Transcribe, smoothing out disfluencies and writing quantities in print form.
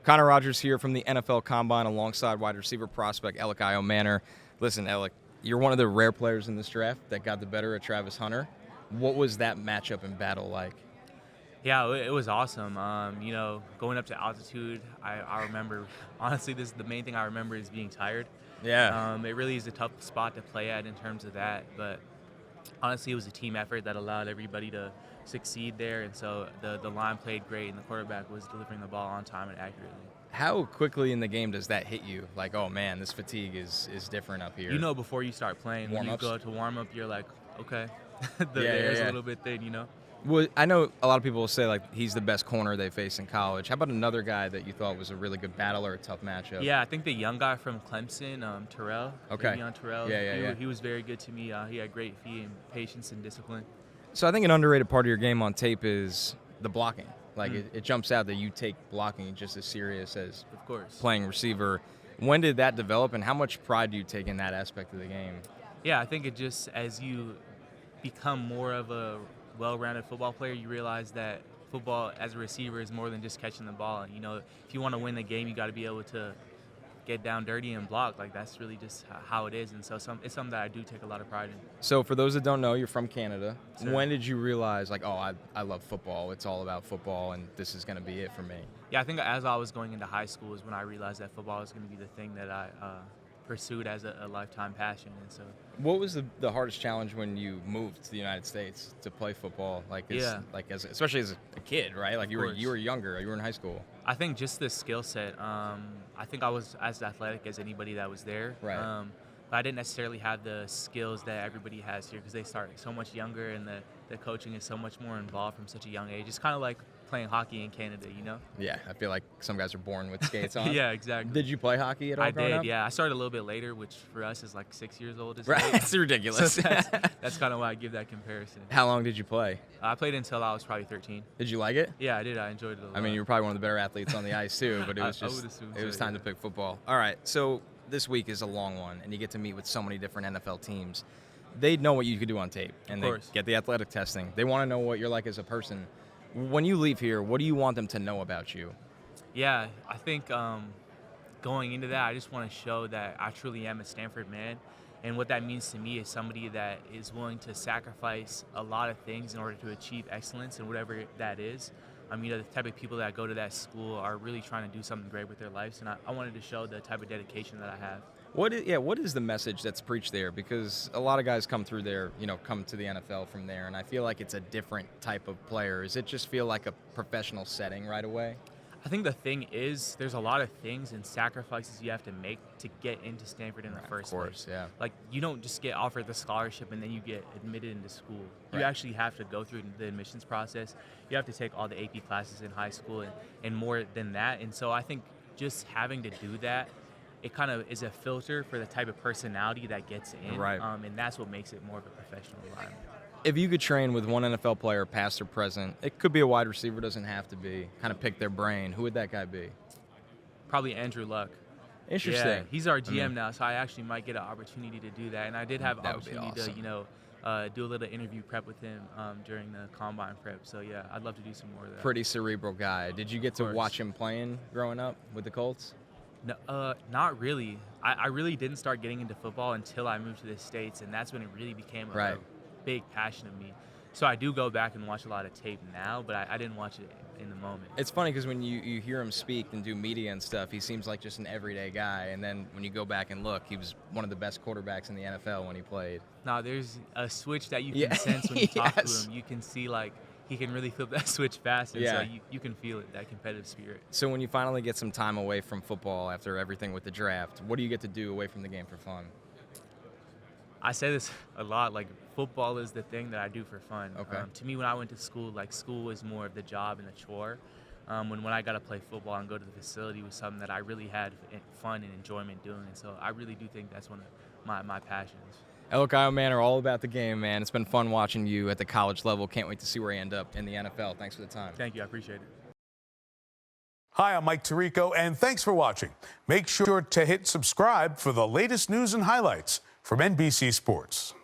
Connor Rogers here from the NFL Combine alongside wide receiver prospect Elic Ayomanor. Listen, Elic, you're one of the rare players in this draft that got the better of Travis Hunter. What was that matchup and battle like? Yeah, it was awesome. Going up to altitude, I remember, honestly, this is the main thing I remember is being tired. Yeah. It really is a tough spot to play at in terms of that, but honestly, it was a team effort that allowed everybody to succeed there, and so the line played great, and the quarterback was delivering the ball on time and accurately. How quickly in the game does that hit you? Like, oh man, this fatigue is different up here. You know, before you start playing, when you go to warm up, you're like, okay, the air's a little bit thin, you know? Well, I know a lot of people will say, like, he's the best corner they face in college. How about another guy that you thought was a really good battle or a tough matchup? Yeah, I think the young guy from Clemson, Tirico. Okay. Tirico. He was very good to me. He had great feet and patience and discipline. So I think an underrated part of your game on tape is the blocking. Like, it jumps out that you take blocking just as serious as of course playing receiver. When did that develop, and how much pride do you take in that aspect of the game? Yeah, I think it just, as you become more of a well-rounded football player, you realize that football as a receiver is more than just catching the ball. And, you know, if you want to win the game, you got to be able to get down dirty and block. Like, that's really just how it is. And so it's something that I do take a lot of pride in. So for those that don't know, you're from Canada. Sure. When did you realize, like, oh, I love football, it's all about football, and this is going to be it for me? Yeah, I think as I was going into high school is when I realized that football was going to be the thing that I pursued as a lifetime passion. And so, what was the hardest challenge when you moved to the United States to play football? Like, especially as a kid, right? Like, you were younger, you were in high school. I think just the skill set. I think I was as athletic as anybody that was there. Right. But I didn't necessarily have the skills that everybody has here because they start so much younger and the coaching is so much more involved from such a young age. It's kind of like playing hockey in Canada, you know? Yeah, I feel like some guys are born with skates on. Yeah, exactly. Did you play hockey at all? I did, up? yeah. I started a little bit later, which for us is like 6 years old. Right, it's ridiculous. So that's kind of why I give that comparison. How long did you play? I played until I was probably 13. Did you like it? Yeah, I did. I enjoyed it a lot. I mean, you were probably one of the better athletes on the ice too, but it was it was time to pick football. All right, so this week is a long one, and you get to meet with so many different NFL teams. They know what you could do on tape, and they get the athletic testing. They want to know what you're like as a person. When you leave here, what do you want them to know about you? Yeah, I think going into that, I just want to show that I truly am a Stanford man. And what that means to me is somebody that is willing to sacrifice a lot of things in order to achieve excellence and whatever that is. The type of people that go to that school are really trying to do something great with their lives. And I wanted to show the type of dedication that I have. What is the message that's preached there? Because a lot of guys come through there, come to the NFL from there, and I feel like it's a different type of player. Does it just feel like a professional setting right away? I think the thing is, there's a lot of things and sacrifices you have to make to get into Stanford in the first place. Yeah. Like, you don't just get offered the scholarship and then you get admitted into school. You actually have to go through the admissions process. You have to take all the AP classes in high school and more than that. And so I think just having to do that, it kind of is a filter for the type of personality that gets in. Right. And that's what makes it more of a professional environment. If you could train with one NFL player, past or present, it could be a wide receiver, doesn't have to be, kind of pick their brain, who would that guy be? Probably Andrew Luck. Interesting. Yeah, he's our GM now, so I actually might get an opportunity to do that. And I did have an opportunity to, do a little interview prep with him during the combine prep. So, yeah, I'd love to do some more of that. Pretty cerebral guy. Did you get to watch him playing growing up with the Colts? No, not really. I really didn't start getting into football until I moved to the States, and that's when it really became a big passion of me. So I do go back and watch a lot of tape now, but I didn't watch it in the moment. It's funny because when you hear him speak and do media and stuff, he seems like just an everyday guy. And then when you go back and look, he was one of the best quarterbacks in the NFL when he played. No, there's a switch that you can sense when you talk to him. You can see, like, he can really flip that switch fast, and so you can feel it, that competitive spirit. So when you finally get some time away from football after everything with the draft, what do you get to do away from the game for fun? I say this a lot, like, football is the thing that I do for fun. Okay. To me, when I went to school, like, school was more of the job and the chore. When I got to play football and go to the facility was something that I really had fun and enjoyment doing. And so I really do think that's one of my passions. Elic Ayomanor, all about the game, man. It's been fun watching you at the college level. Can't wait to see where you end up in the NFL. Thanks for the time. Thank you. I appreciate it. Hi, I'm Mike Tirico, and thanks for watching. Make sure to hit subscribe for the latest news and highlights from NBC Sports.